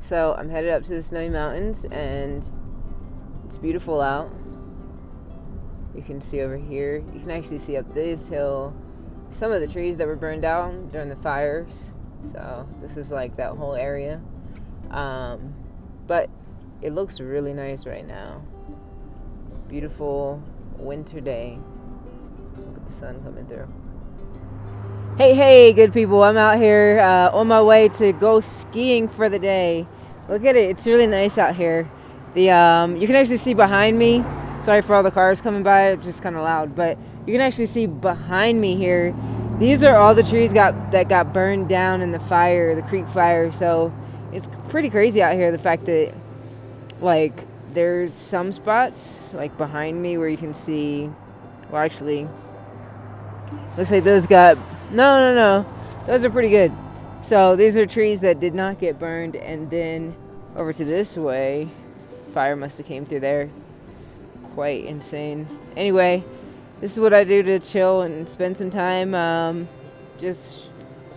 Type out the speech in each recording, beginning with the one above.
So I'm headed up to the Snowy Mountains, and it's beautiful out. You can see over here. You can actually see up this hill some of the trees that were burned down during the fires. So this is like that whole area. But it looks really nice right now. Beautiful winter day. Look at the sun coming through. Hey, good people. I'm out here on my way to go skiing for the day. Look at it. It's really nice out here. You can actually see behind me. Sorry for all the cars coming by. It's just kind of loud. But you can actually see behind me here. These are all the trees that got burned down in the fire, the creek fire. So it's pretty crazy out here. The fact that, like, there's some spots, like, behind me where you can see, well, actually, looks like those got, no. Those are pretty good. So these are trees that did not get burned. And then over to this way, fire must have came through there. Quite insane. Anyway, this is what I do to chill and spend some time just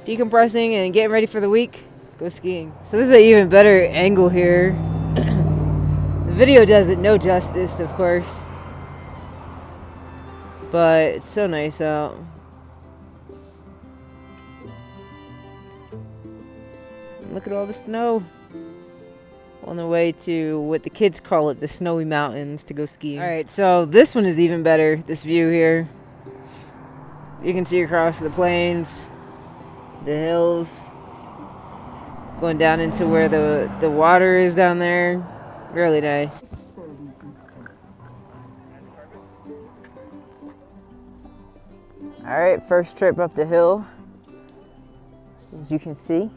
decompressing and getting ready for the week. Go skiing. So this is an even better angle here. The video does it no justice, of course. But it's so nice out. Look at all the snow. On the way to what the kids call it, the Snowy Mountains, to go skiing. Alright, so this one is even better, this view here. You can see across the plains, the hills, going down into where the water is down there. Really nice. Alright, first trip up the hill. As you can see,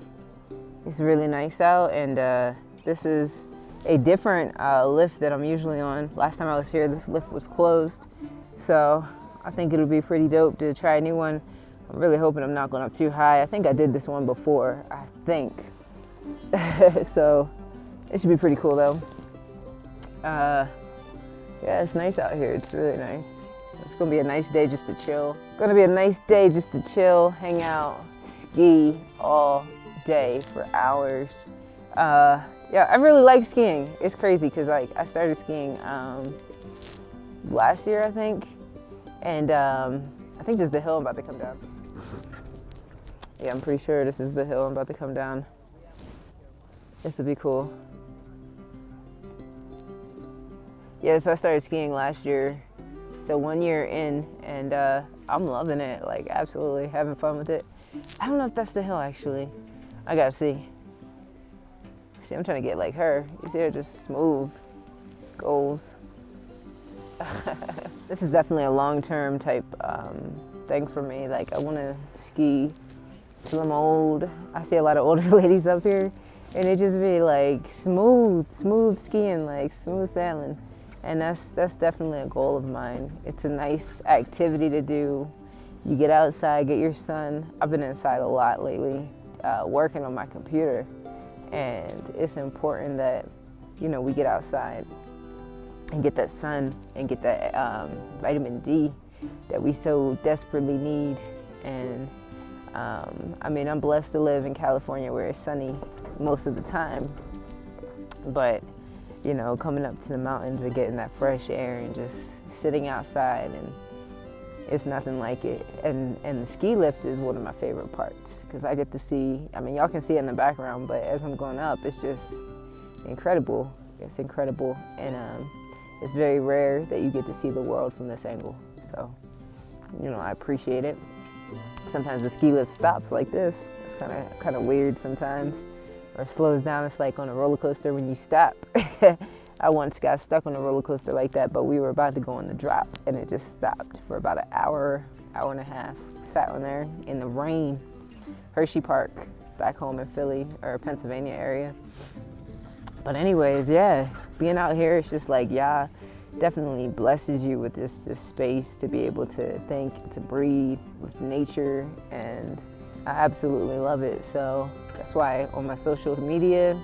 it's really nice out, and this is a different lift that I'm usually on. Last time I was here, this lift was closed. So I think it'll be pretty dope to try a new one. I'm really hoping I'm not going up too high. I think I did this one before, I think. So it should be pretty cool though. Yeah, it's nice out here. It's really nice. It's going to be a nice day just to chill. Hang out, ski all day for hours. Yeah, I really like skiing. It's crazy because, like, I started skiing last year, I think, and I think this is the hill I'm about to come down. Yeah, I'm pretty sure this is the hill I'm about to come down. This would be cool. Yeah, so I started skiing last year, so 1 year in, and I'm loving it, like, absolutely having fun with it. I don't know if that's the hill, actually. I gotta see. See, I'm trying to get like her. You see her just smooth goals. This is definitely a long-term type thing for me. Like, I want to ski till I'm old. I see a lot of older ladies up here, and it just be like smooth skiing, like smooth sailing. And that's definitely a goal of mine. It's a nice activity to do. You get outside, get your sun. I've been inside a lot lately, working on my computer. And it's important that, you know, we get outside and get that sun and get that vitamin D that we so desperately need. And I mean, I'm blessed to live in California where it's sunny most of the time. But, you know, coming up to the mountains and getting that fresh air and just sitting outside, and it's nothing like it. And the ski lift is one of my favorite parts because I get to see, I mean, y'all can see it in the background, but as I'm going up, it's just incredible. It's incredible. And it's very rare that you get to see the world from this angle. So, you know, I appreciate it. Sometimes the ski lift stops like this. It's kind of weird sometimes. Or slows down. It's like on a roller coaster when you stop. I once got stuck on a roller coaster like that, but we were about to go on the drop, and it just stopped for about an hour and a half. Sat on there in the rain. Hershey Park, back home in Philly or Pennsylvania area. But anyways, yeah, being out here, it's just like, yeah, definitely blesses you with this just space to be able to think, to breathe with nature, and I absolutely love it. So that's why on my social media,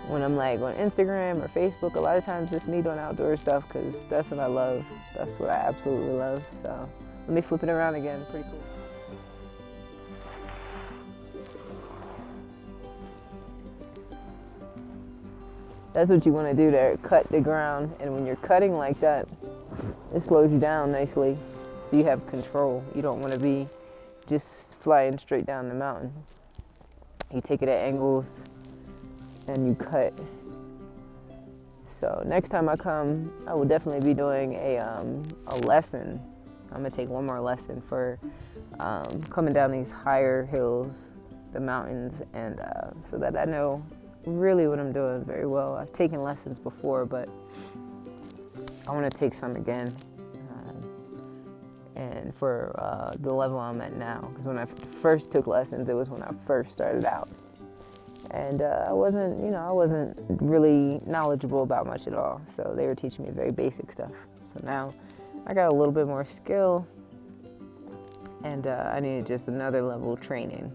when I'm like on Instagram or Facebook, a lot of times it's me doing outdoor stuff because that's what I love. That's what I absolutely love. So let me flip it around again. Pretty cool. That's what you want to do there, cut the ground. And when you're cutting like that, it slows you down nicely, so you have control. You don't want to be just flying straight down the mountain. You take it at angles and you cut. So next time I come, I will definitely be doing a lesson. I'm gonna take one more lesson for coming down these higher hills, the mountains, and so that I know really what I'm doing very well. I've taken lessons before, but I want to take some again, and for the level I'm at now. Because when I first took lessons, it was when I first started out, and I wasn't really knowledgeable about much at all. So they were teaching me very basic stuff. So now I got a little bit more skill, and I needed just another level of training.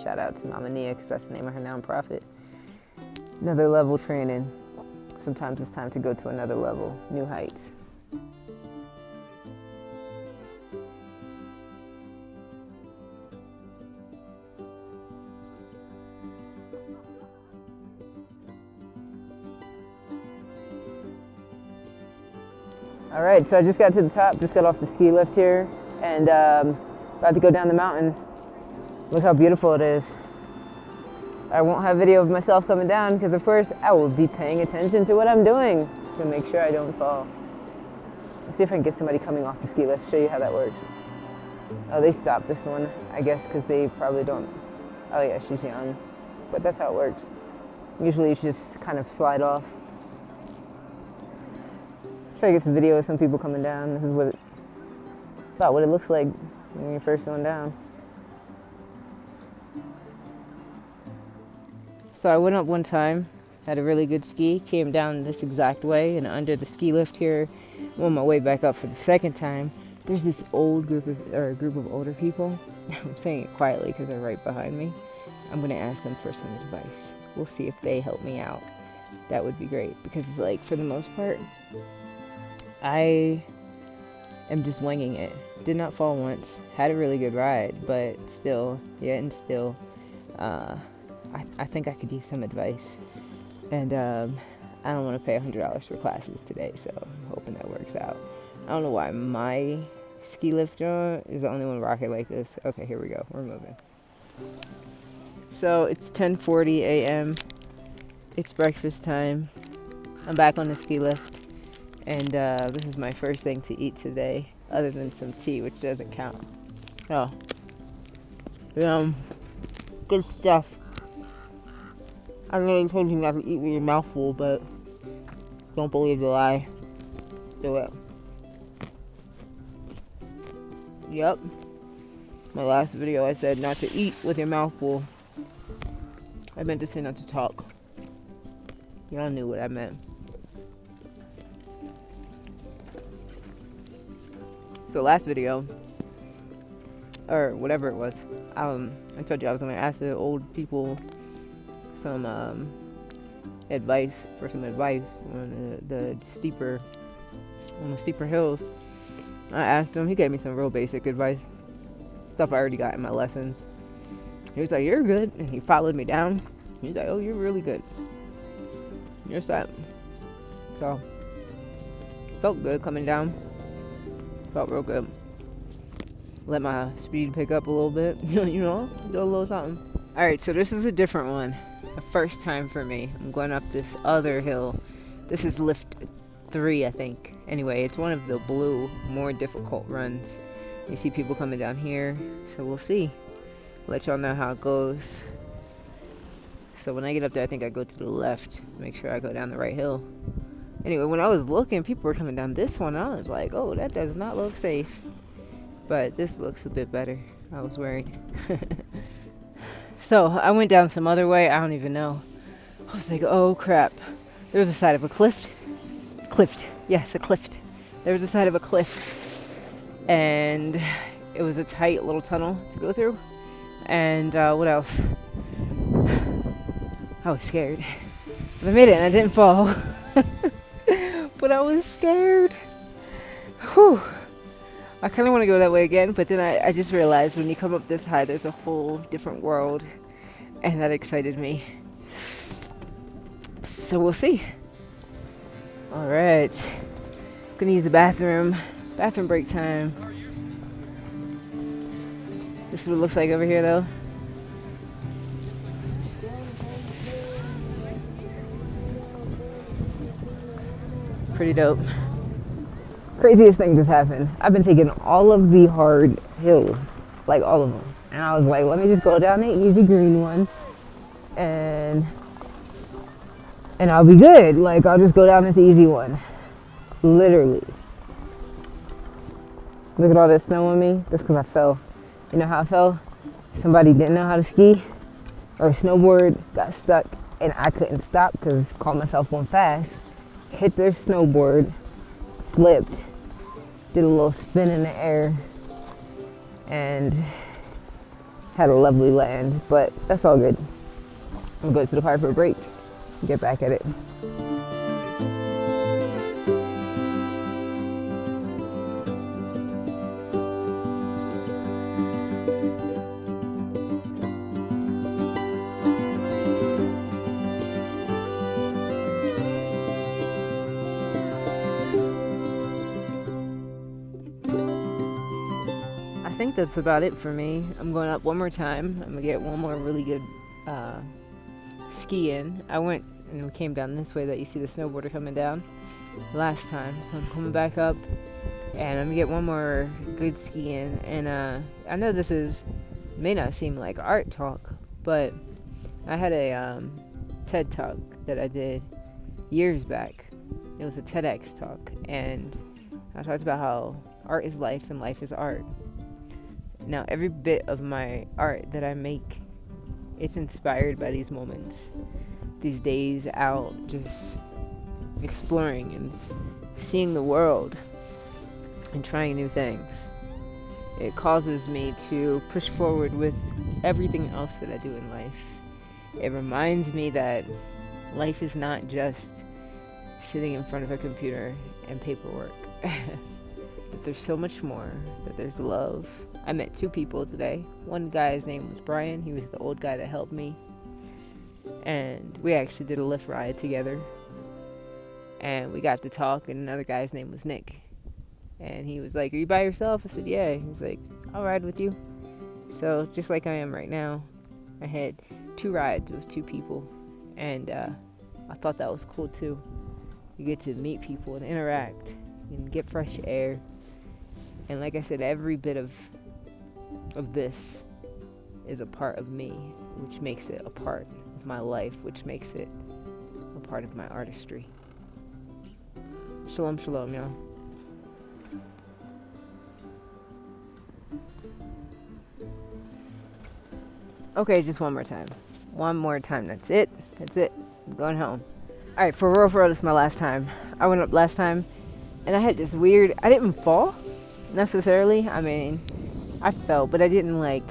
Shout out to Mama Nia, because that's the name of her nonprofit. Another level training. Sometimes it's time to go to another level, new heights. All right, so I just got to the top, just got off the ski lift here, and about to go down the mountain. Look how beautiful it is. I won't have video of myself coming down because, of course, I will be paying attention to what I'm doing to make sure I don't fall. Let's see if I can get somebody coming off the ski lift, show you how that works. Oh, they stopped this one, I guess, because they probably don't. Oh yeah, she's young, but that's how it works. Usually you just kind of slide off. Try to get some video of some people coming down. This is about what it looks like when you're first going down. So I went up one time, had a really good ski, came down this exact way and under the ski lift here. I'm on my way back up for the second time. There's this group of older people. I'm saying it quietly because they're right behind me. I'm gonna ask them for some advice. We'll see if they help me out. That would be great, because it's like, for the most part, I am just winging it. Did not fall once. Had a really good ride, but still, I think I could use some advice. And I don't want to pay $100 for classes today, so I'm hoping that works out. I don't know why my ski lift is the only one rocking like this. Okay, here we go. We're moving. So it's 10:40 a.m. It's breakfast time. I'm back on the ski lift. And this is my first thing to eat today, other than some tea, which doesn't count. Oh. Good stuff. I know they told you not to eat with your mouth full, but don't believe the lie. Do it. Yep. My last video I said not to eat with your mouth full. I meant to say not to talk. Y'all knew what I meant. So last video, or whatever it was, I told you I was going to ask the old people some advice on the steeper hills. I asked him. He gave me some real basic advice, stuff I already got in my lessons. He was like, "You're good," and he followed me down. He was like, "Oh, you're really good. You're set." So felt good coming down. Felt real good. Let my speed pick up a little bit. Do a little something. All right, so this is a different one. The first time for me. I'm going up this other hill. This is lift 3, I think. Anyway, it's one of the blue, more difficult runs. You see people coming down here, so we'll see. Let y'all know how it goes. So when I get up there, I think I go to the left. Make sure I go down the right hill. Anyway, when I was looking, people were coming down this one. I was like, oh, that does not look safe. But this looks a bit better. I was worried. So I went down some other way. I don't even know. I was like, oh, crap. There was a side of a cliff. Yes, a cliff. There was a side of a cliff. And it was a tight little tunnel to go through. And what else? I was scared. But I made it and I didn't fall. But I was scared. Whew. I kind of want to go that way again, but then I just realized when you come up this high, there's a whole different world, and that excited me. So we'll see. All right. Gonna use the bathroom. Bathroom break time. This is what it looks like over here, though. Pretty dope. Craziest thing just happened. I've been taking all of the hard hills, like all of them. And I was like, let me just go down the easy green one and I'll be good. Like, I'll just go down this easy one. Literally. Look at all this snow on me. That's because I fell. You know how I fell? Somebody didn't know how to ski or snowboard, got stuck, and I couldn't stop because caught myself going fast. Hit their snowboard, flipped, did a little spin in the air, and had a lovely land. But that's all good. I'm going to the park for a break. Get back at it. I think that's about it for me. I'm going up one more time. I'm gonna get one more really good ski in. I went and we came down this way that you see the snowboarder coming down last time. So I'm coming back up and I'm gonna get one more good ski in. And I know this may not seem like art talk, but I had a TED talk that I did years back. It was a TEDx talk, and I talked about how art is life and life is art. Now, every bit of my art that I make, it's inspired by these moments, these days out, just exploring and seeing the world and trying new things. It causes me to push forward with everything else that I do in life. It reminds me that life is not just sitting in front of a computer and paperwork. That there's so much more, that there's love. I met 2 people today. One guy's name was Brian. He was the old guy that helped me. And we actually did a Lyft ride together. And we got to talk, and another guy's name was Nick. And he was like, "Are you by yourself?" I said, "Yeah." He's like, "I'll ride with you." So just like I am right now, I had 2 rides with 2 people. And I thought that was cool too. You get to meet people and interact and get fresh air. And like I said, every bit of this is a part of me, which makes it a part of my life, which makes it a part of my artistry. Shalom, shalom, y'all. Okay, just one more time. One more time. That's it. I'm going home. All right, for real, this is my last time. I went up last time, and I had this weird... I didn't fall, necessarily. I mean, I fell, but I didn't, like...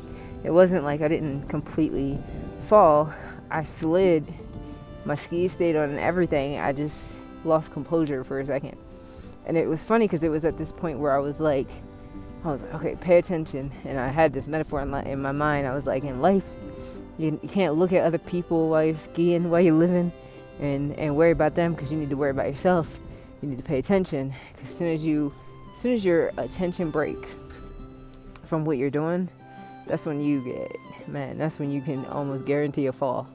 It wasn't like I didn't completely fall. I slid. My skis stayed on and everything. I just lost composure for a second. And it was funny because it was at this point where I was like, okay, pay attention. And I had this metaphor in my mind. I was like, in life, you can't look at other people while you're skiing, while you're living, and worry about them, because you need to worry about yourself. You need to pay attention, because as soon as your attention breaks from what you're doing, that's when that's when you can almost guarantee a fall.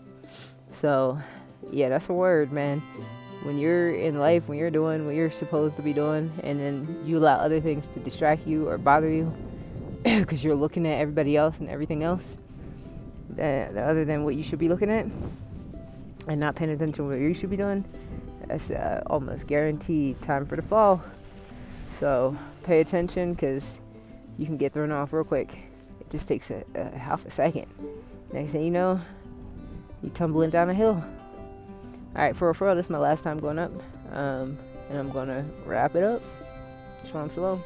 So, yeah, that's a word, man. When you're in life, when you're doing what you're supposed to be doing, and then you allow other things to distract you or bother you because you're looking at everybody else and everything else other than what you should be looking at, and not paying attention to what you should be doing, that's almost guaranteed time for the fall. So pay attention, because you can get thrown off real quick. It just takes a half a second. Next thing you know, you tumbling down a hill. Alright, for real, this is my last time going up. And I'm gonna wrap it up. Shalom, shalom.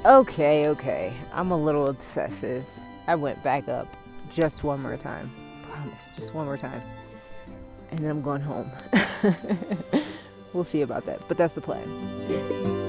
Okay. I'm a little obsessive. I went back up just one more time. Promise, just one more time. And then I'm going home. We'll see about that, but that's the plan.